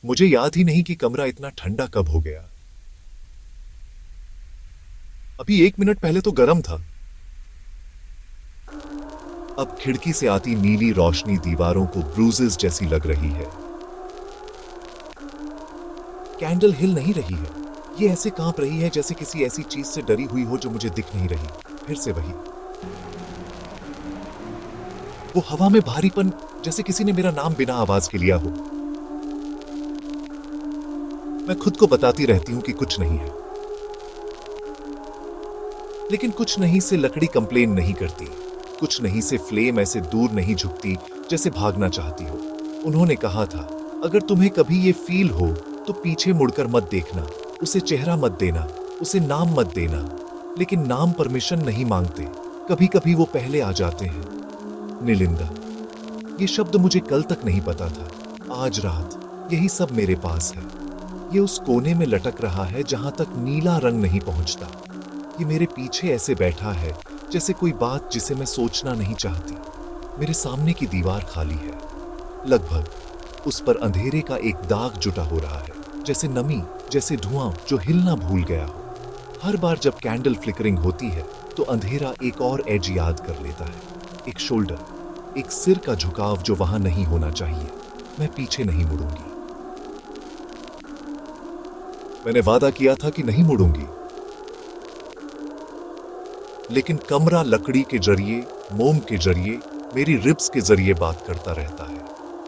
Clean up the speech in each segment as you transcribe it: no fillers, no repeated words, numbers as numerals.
मुझे याद ही नहीं कि कमरा इतना ठंडा कब हो गया। अभी 1 मिनट पहले तो गर्म था। अब खिड़की से आती नीली रोशनी दीवारों को ब्रूजेस जैसी लग रही है। कैंडल हिल नहीं रही है। ये ऐसे कांप रही है जैसे किसी ऐसी चीज से डरी हुई हो जो मुझे दिख नहीं रही। फिर से वही वो हवा में भारीपन, जैसे किसी ने मेरा नाम बिना आवाज के लिया हो। मैं खुद को बताती रहती हूं कि कुछ नहीं है, लेकिन कुछ नहीं से लकड़ी कंप्लेन नहीं करती। कुछ नहीं से फ्लेम ऐसे दूर नहीं झुकती जैसे भागना चाहती हो। उन्होंने कहा था, अगर तुम्हें कभी ये फील हो तो पीछे मुड़कर मत देखना, उसे चेहरा मत देना, उसे नाम मत देना। लेकिन नाम परमिशन नहीं मांगते, कभी कभी वो पहले आ जाते हैं। निलिंदा, ये शब्द मुझे कल तक नहीं पता था। आज रात यही सब मेरे पास है। ये उस कोने में लटक रहा है जहां तक नीला रंग नहीं पहुंचता। ये मेरे पीछे ऐसे बैठा है जैसे कोई बात जिसे मैं सोचना नहीं चाहती। मेरे सामने की दीवार खाली है, लगभग उस पर अंधेरे का एक दाग जुटा हो रहा है, जैसे नमी, जैसे धुआं जो हिलना भूल गया हो। हर बार जब कैंडल फ्लिकरिंग होती है तो अंधेरा एक और एज याद कर लेता है। एक शोल्डर, एक सिर का झुकाव जो वहां नहीं होना चाहिए। मैं पीछे नहीं मुड़ूंगी। मैंने वादा किया था कि नहीं मुड़ूंगी, लेकिन कमरा लकड़ी के जरिए, मोम के जरिए, मेरी रिब्स के जरिए बात करता रहता है।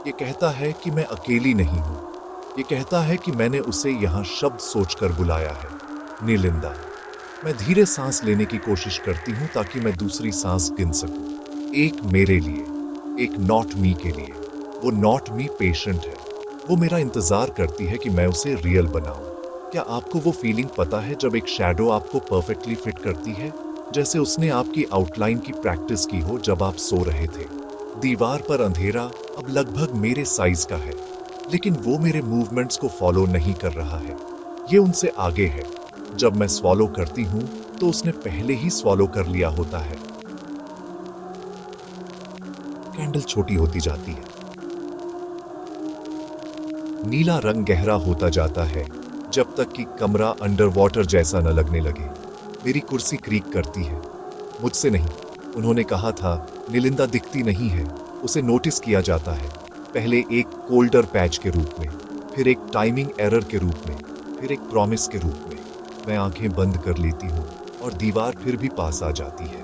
ये कहता है कि मैं अकेली नहीं हूं। ये कहता है कि मैंने उसे यहां शब्द सोचकर बुलाया है, निलिंदा। मैं धीरे सांस लेने की कोशिश करती हूं ताकि मैं दूसरी सांस गिन सकूं। एक मेरे लिए, एक नॉट मी के लिए। वो नॉट मी पेशेंट है। वो मेरा इंतजार करती है कि मैं उसे रियल बनाऊं। क्या आपको वो फीलिंग पता है जब एक शैडो आपको परफेक्टली फिट करती है, जैसे उसने आपकी आउटलाइन की प्रैक्टिस की हो जब आप सो रहे थे। दीवार पर अंधेरा अब लगभग मेरे साइज का है, लेकिन वो मेरे मूवमेंट्स को फॉलो नहीं कर रहा है। ये उनसे आगे है। जब मैं स्वॉलो करती हूं तो उसने पहले ही स्वॉलो कर लिया होता है। कैंडल छोटी होती जाती है। नीला रंग गहरा होता जाता है जब तक कि कमरा अंडर वाटर जैसा न लगने लगे। मेरी कुर्सी क्रीक करती है। मुझसे नहीं, उन्होंने कहा था, निलिंदा दिखती नहीं है, उसे नोटिस किया जाता है। पहले एक कोल्डर पैच के रूप में, फिर एक टाइमिंग एरर के रूप में, फिर एक प्रॉमिस के रूप में। मैं आंखें बंद कर लेती हूं और दीवार फिर भी पास आ जाती है।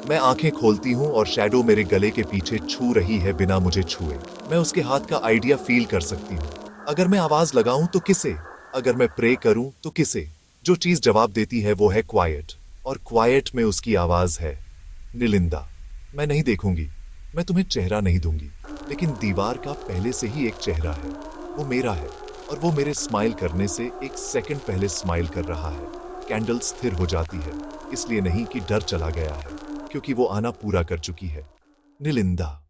मैं आंखें खोलती हूं और शैडो मेरे गले के पीछे छू रही है बिना मुझे छुए। मैं उसके हाथ का आइडिया फील कर सकती हूं। अगर मैं आवाज लगाऊं तो किसे? अगर मैं प्रे करूं तो किसे? जो चीज जवाब देती है वो है क्वाइट, और क्वाइट में उसकी आवाज है, निलिंदा, मैं नहीं देखूंगी, मैं तुम्हें चेहरा नहीं दूंगी, लेकिन दीवार का पहले से ही एक चेहरा है। वो मेरा है, और वो मेरे स्माइल करने से एक सेकंड पहले स्माइल कर रहा है। कैंडल स्थिर हो जाती है, इसलिए नहीं कि डर चला गया है, क्योंकि वो आना पूरा कर चुकी है। निलिंदा।